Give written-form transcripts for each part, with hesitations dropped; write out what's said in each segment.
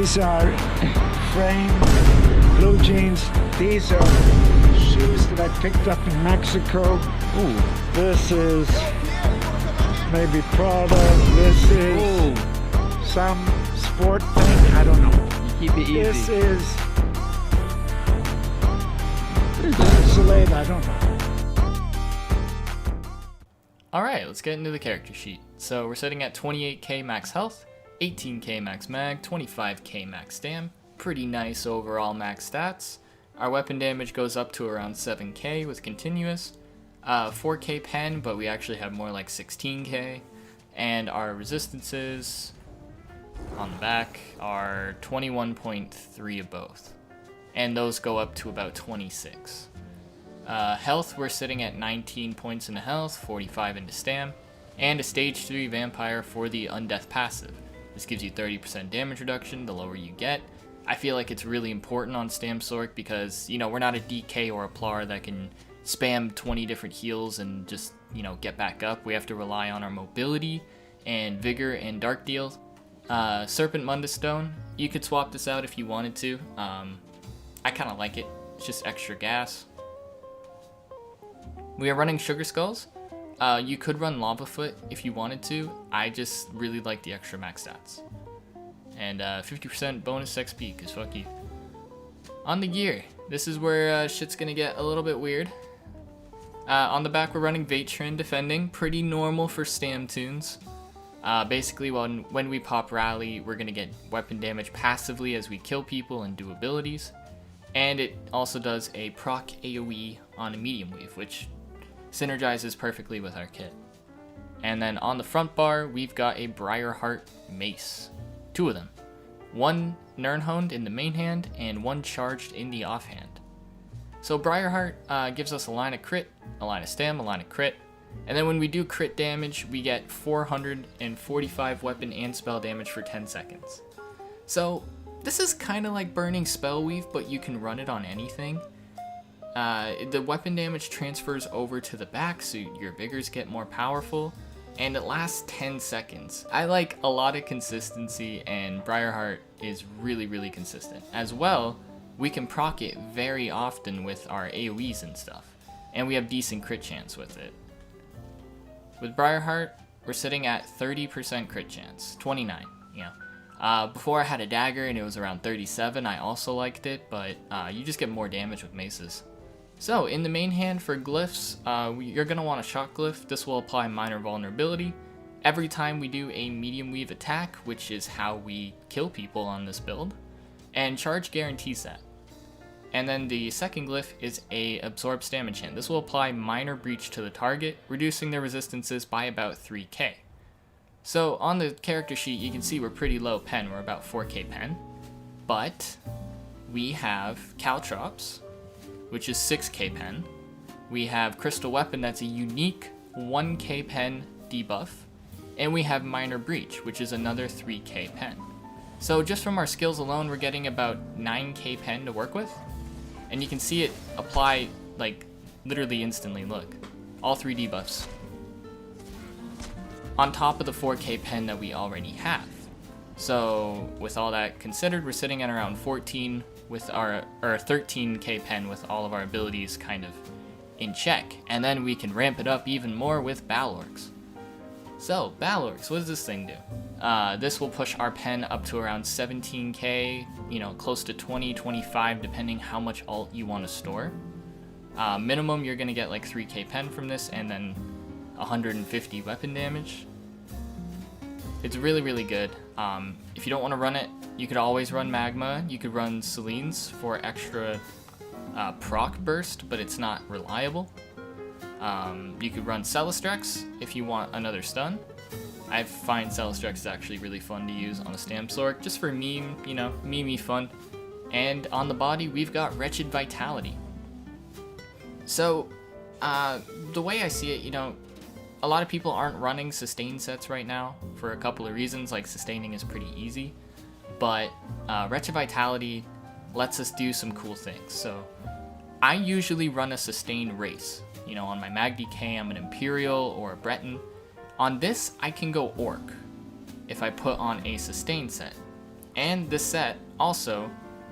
These are frame blue jeans. These are shoes that I picked up in Mexico. Ooh. This is maybe Prada. This is some sport thing. I don't know. You keep it easy. This is Salade. I don't know. Alright, let's get into the character sheet. So we're sitting at 28k max health, 18k max mag, 25k max stam. Pretty nice overall max stats. Our weapon damage goes up to around 7k with continuous. 4k pen, but we actually have more like 16k. And our resistances on the back are 21.3 of both. And those go up to about 26. Health, we're sitting at 19 points into health, 45 into stam, and a stage 3 vampire for the undeath passive. This gives you 30% damage reduction the lower you get. I feel like it's really important on Stam Sorc because, you know, we're not a DK or a Plar that can spam 20 different heals and just, you know, get back up. We have to rely on our mobility and vigor and dark deals. Serpent Mundus Stone, you could swap this out if you wanted to. I kind of like it. It's just extra gas. We are running Sugar Skulls. You could run Lava Foot if you wanted to. I just really like the extra max stats. And 50% bonus XP, cause fuck you. On the gear, this is where shit's gonna get a little bit weird. On the back, we're running Vatrin Defending, pretty normal for Stam tunes. Basically, when we pop Rally, we're gonna get weapon damage passively as we kill people and do abilities. And it also does a proc AoE on a medium weave, which synergizes perfectly with our kit. And then on the front bar, we've got a Briarheart Mace. 2 of them. One Nirnhoned in the main hand, and one charged in the offhand. So Briarheart gives us a line of crit, a line of stam, a line of crit. And then when we do crit damage, we get 445 weapon and spell damage for 10 seconds. So this is kind of like burning Spell Weave, but you can run it on anything. The weapon damage transfers over to the back, so your vigors get more powerful, and it lasts 10 seconds. I like a lot of consistency, and Briarheart is really, really consistent. As well, we can proc it very often with our AoEs and stuff, and we have decent crit chance with it. With Briarheart, we're sitting at 30% crit chance, 29, yeah. Before I had a dagger and it was around 37, I also liked it, but you just get more damage with maces. So, in the main hand for glyphs, you're going to want a shock glyph. This will apply minor vulnerability. Every time we do a medium weave attack, which is how we kill people on this build, and charge guarantees that. And then the second glyph is a absorb stam enchant. This will apply minor breach to the target, reducing their resistances by about 3k. So on the character sheet, you can see we're pretty low pen. We're about 4k pen. But we have Caltrops, which is 6k pen. We have Crystal Weapon, that's a unique 1k pen debuff. And we have Minor Breach, which is another 3k pen. So just from our skills alone, we're getting about 9k pen to work with. And you can see it apply, like, literally instantly, look. All 3 debuffs. On top of the 4k pen that we already have. So with all that considered, we're sitting at around 14 with our 13k pen with all of our abilities kind of in check. And then we can ramp it up even more with Balorgs. So, Balorgs, what does this thing do? This will push our pen up to around 17k, you know, close to 20, 25, depending how much ult you want to store. Minimum, you're going to get like 3k pen from this, and then 150 weapon damage. It's really, really good. If you don't want to run it, you could always run Magma. You could run Selene's for extra proc burst, but it's not reliable. You could run Celestrex if you want another stun. I find Celestrex is actually really fun to use on a Stam Sorc, just for meme, you know, meme fun. And on the body, we've got Wretched Vitality. So, the way I see it, you know, a lot of people aren't running sustain sets right now for a couple of reasons, like sustaining is pretty easy. But Wretched Vitality lets us do some cool things. So, I usually run a sustain race. You know, on my Mag DK, I'm an Imperial or a Breton. On this, I can go Orc if I put on a sustain set. And this set also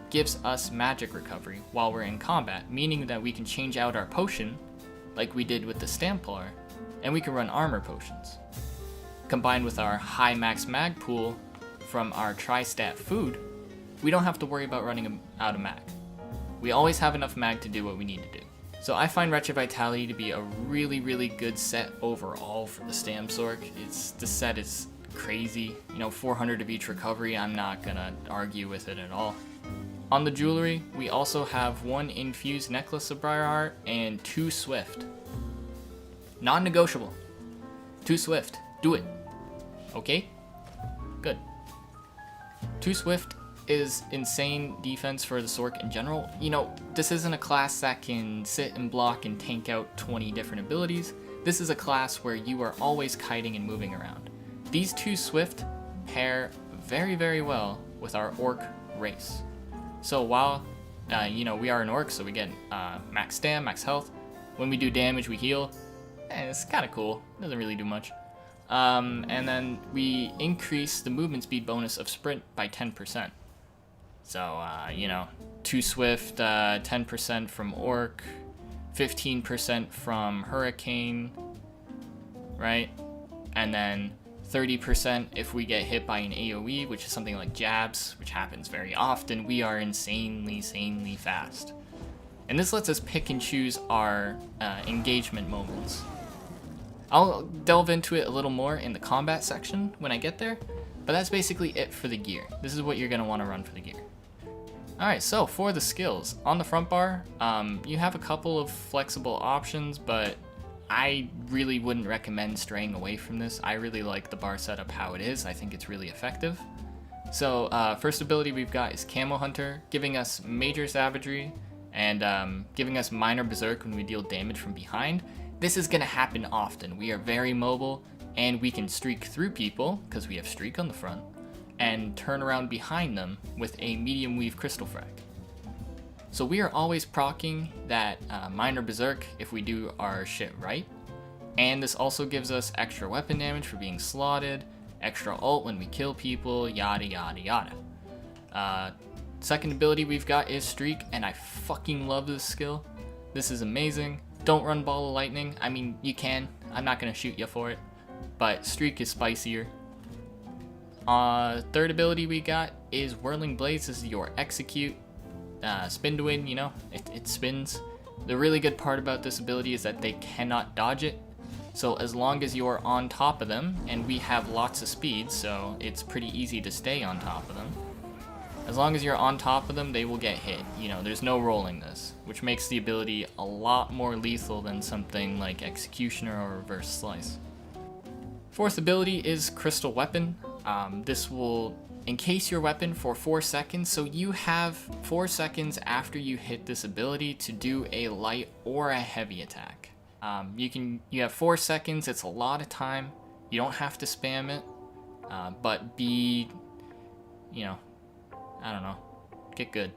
gives us magic recovery while we're in combat, meaning that we can change out our potion like we did with the Stam Sorc, and we can run armor potions. Combined with our high max mag pool from our tri-stat food, we don't have to worry about running out of mag. We always have enough mag to do what we need to do. So I find Wretched Vitality to be a really, really good set overall for the Stam Sorc. The set is crazy. 400 of each recovery, I'm not gonna argue with it at all. On the jewelry, we also have 1 infused necklace of Briarheart and 2 swift. Non-negotiable. 2 swift. Do it. Okay? Good. 2 swift is insane defense for the Sorc in general. This isn't a class that can sit and block and tank out 20 different abilities. This is a class where you are always kiting and moving around. These 2 swift pair very, very well with our orc race. So while, we are an orc, so we get max stam, max health. When we do damage, we heal. It's kind of cool. Doesn't really do much. And then we increase the movement speed bonus of sprint by 10%. So, 2 swift, 10% from orc, 15% from hurricane, right? And then 30% if we get hit by an AoE, which is something like jabs, which happens very often. We are insanely fast. And this lets us pick and choose our engagement moments. I'll delve into it a little more in the combat section when I get there, but that's basically it for the gear. This is what you're going to want to run for the gear. Alright, so for the skills, on the front bar, you have a couple of flexible options, but I really wouldn't recommend straying away from this. I really like the bar setup how it is. I think it's really effective. So first ability we've got is Camo Hunter, giving us major savagery and giving us minor berserk when we deal damage from behind. This is going to happen often. We are very mobile and we can streak through people because we have streak on the front and turn around behind them with a medium weave crystal frag. So we are always proccing that minor berserk if we do our shit right. And this also gives us extra weapon damage for being slotted, extra ult when we kill people, yada yada yada. Second ability we've got is Streak, and I fucking love this skill. This is amazing. Don't run Ball of Lightning. I mean, you can. I'm not gonna shoot you for it. But Streak is spicier. Third ability we got is Whirling Blades. This is your execute. Spin to win, it spins. The really good part about this ability is that they cannot dodge it. So as long as you're on top of them, and we have lots of speed, so it's pretty easy to stay on top of them. As long as you're on top of them, they will get hit. There's no rolling this, which makes the ability a lot more lethal than something like Executioner or Reverse Slice. Fourth ability is Crystal Weapon. This will encase your weapon for 4 seconds, so you have 4 seconds after you hit this ability to do a light or a heavy attack. You have 4 seconds. It's a lot of time. You don't have to spam it, but be, I don't know, get good.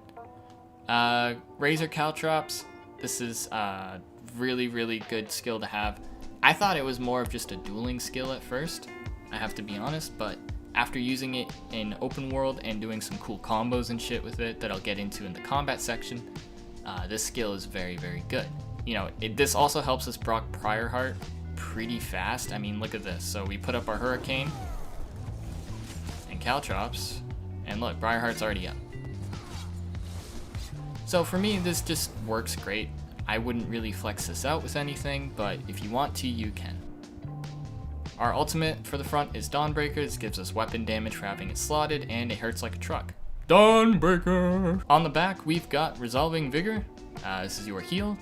Razor Caltrops. This is a really, really good skill to have. I thought it was more of just a dueling skill at first, I have to be honest, but after using it in open world and doing some cool combos and shit with it that I'll get into in the combat section, this skill is very, very good. This also helps us proc Briarheart pretty fast. I mean, look at this. So we put up our Hurricane and Caltrops, and look, Briarheart's already up. So for me, this just works great. I wouldn't really flex this out with anything, but if you want to, you can. Our ultimate for the front is Dawnbreaker. This gives us weapon damage for having it slotted, and it hurts like a truck. Dawnbreaker! On the back, we've got Resolving Vigor. This is your heal.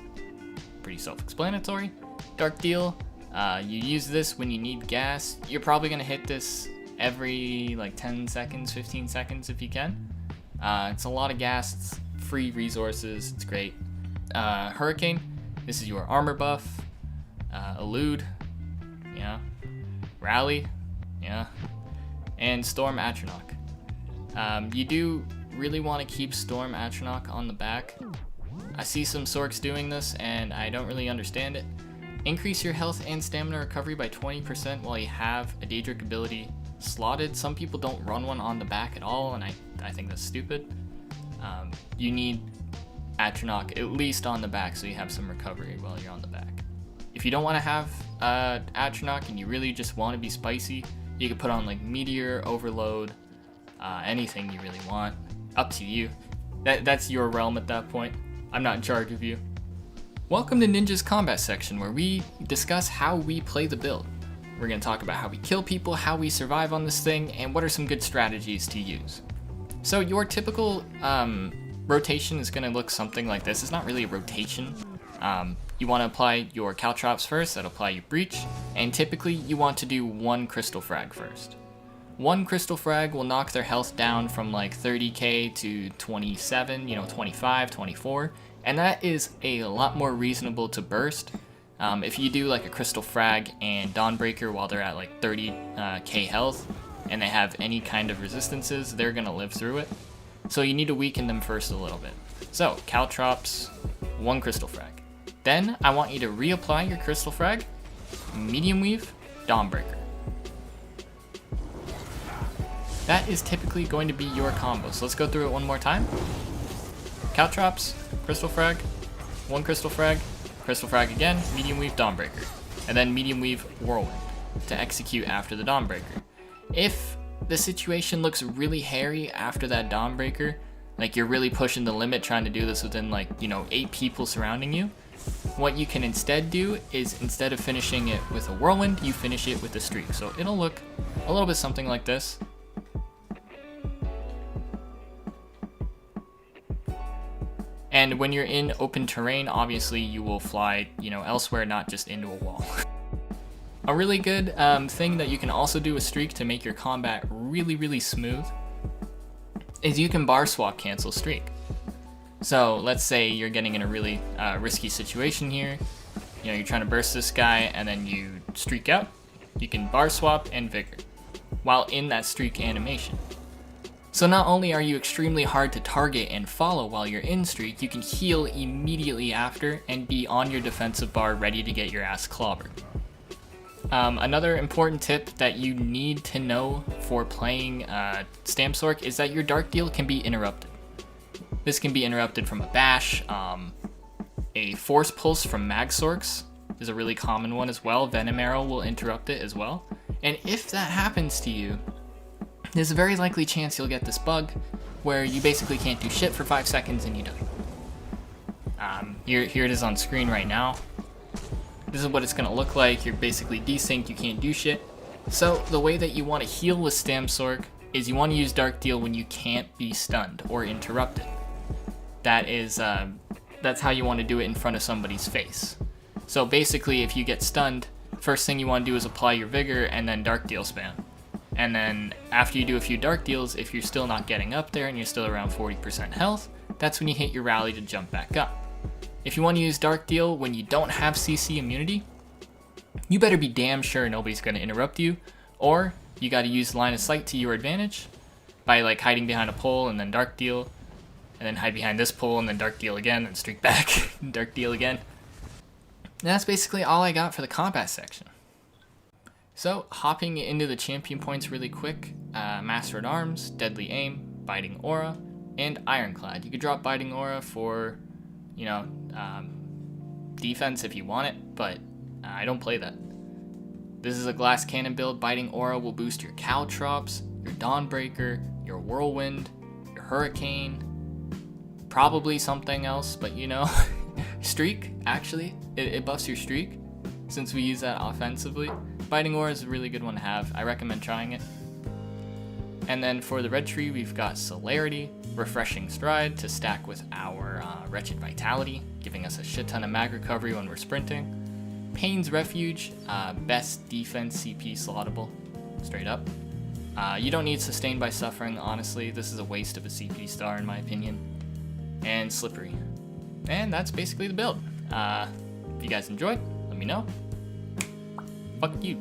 Pretty self-explanatory. Dark Deal. You use this when you need gas. You're probably going to hit this every 10 seconds, 15 seconds if you can. It's a lot of gas. It's free resources. It's great. Hurricane. This is your armor buff. Elude. Yeah. Rally, yeah, and Storm Atronach. You do really want to keep Storm Atronach on the back. I see some Sorcs doing this, and I don't really understand it. Increase your health and stamina recovery by 20% while you have a Daedric ability slotted. Some people don't run one on the back at all, and I I think that's stupid. You need Atronach at least on the back so you have some recovery while you're on the back. If you don't want to have Atronach and you really just want to be spicy, you could put on like Meteor, Overload, anything you really want. Up to you. That's your realm at that point. I'm not in charge of you. Welcome to Ninja's Combat section, where we discuss how we play the build. We're going to talk about how we kill people, how we survive on this thing, and what are some good strategies to use. So your typical rotation is going to look something like this. It's not really a rotation. You want to apply your caltrops first, that'll apply your breach, and typically you want to do one crystal frag first. One crystal frag will knock their health down from like 30k to 27, 25, 24, and that is a lot more reasonable to burst. If you do like a crystal frag and Dawnbreaker while they're at like 30k health and they have any kind of resistances, they're gonna live through it. So you need to weaken them first a little bit. So caltrops, one crystal frag. Then I want you to reapply your crystal frag, medium weave, Dawnbreaker. That is typically going to be your combo. So let's go through it one more time. Caltrops, crystal frag, one crystal frag again, medium weave, Dawnbreaker, and then medium weave, Whirlwind to execute after the Dawnbreaker. If the situation looks really hairy after that Dawnbreaker, like you're really pushing the limit trying to do this within like, 8 people surrounding you, what you can instead do is instead of finishing it with a Whirlwind, you finish it with a streak. So it'll look a little bit something like this. And when you're in open terrain, obviously you will fly, elsewhere, not just into a wall. A really good thing that you can also do with Streak to make your combat really, really smooth is you can bar swap cancel Streak. So let's say you're getting in a really risky situation here. You're trying to burst this guy and then you streak out. You can bar swap and vigor while in that streak animation. So not only are you extremely hard to target and follow while you're in streak, you can heal immediately after and be on your defensive bar ready to get your ass clobbered. Another important tip that you need to know for playing Stam Sorc is that your dark deal can be interrupted. This can be interrupted from a bash, a force pulse from mag sorcs is a really common one as well. Venom arrow will interrupt it as well. And if that happens to you, there's a very likely chance you'll get this bug where you basically can't do shit for 5 seconds and you die. Here it is on screen right now. This is what it's gonna look like. You're basically desynced, you can't do shit. So the way that you want to heal with Stam Sorc is you want to use Dark Deal when you can't be stunned or interrupted. That's how you want to do it in front of somebody's face. So basically, if you get stunned, first thing you want to do is apply your Vigor and then Dark Deal spam. And then after you do a few Dark Deals, if you're still not getting up there and you're still around 40% health, that's when you hit your rally to jump back up. If you want to use Dark Deal when you don't have CC immunity, you better be damn sure nobody's going to interrupt you, or you got to use line of sight to your advantage by like hiding behind a pole and then Dark Deal, and then hide behind this pole and then Dark Deal again, and streak back, and Dark Deal again. And that's basically all I got for the combat section. So, hopping into the champion points really quick, Master at Arms, Deadly Aim, Biting Aura, and Ironclad. You could drop Biting Aura for, defense if you want it, but I don't play that. This is a glass cannon build. Biting Aura will boost your caltrops, your Dawnbreaker, your Whirlwind, your Hurricane, probably something else, but Streak, actually. It buffs your Streak, since we use that offensively. Biting Aura is a really good one to have. I recommend trying it. And then for the red tree, we've got Celerity, Refreshing Stride to stack with our Wretched Vitality, giving us a shit ton of mag recovery when we're sprinting. Pain's Refuge, best defense CP slottable, straight up. You don't need Sustained by Suffering, honestly. This is a waste of a CP star in my opinion. And Slippery. And that's basically the build. If you guys enjoyed, let me know. Fuck you.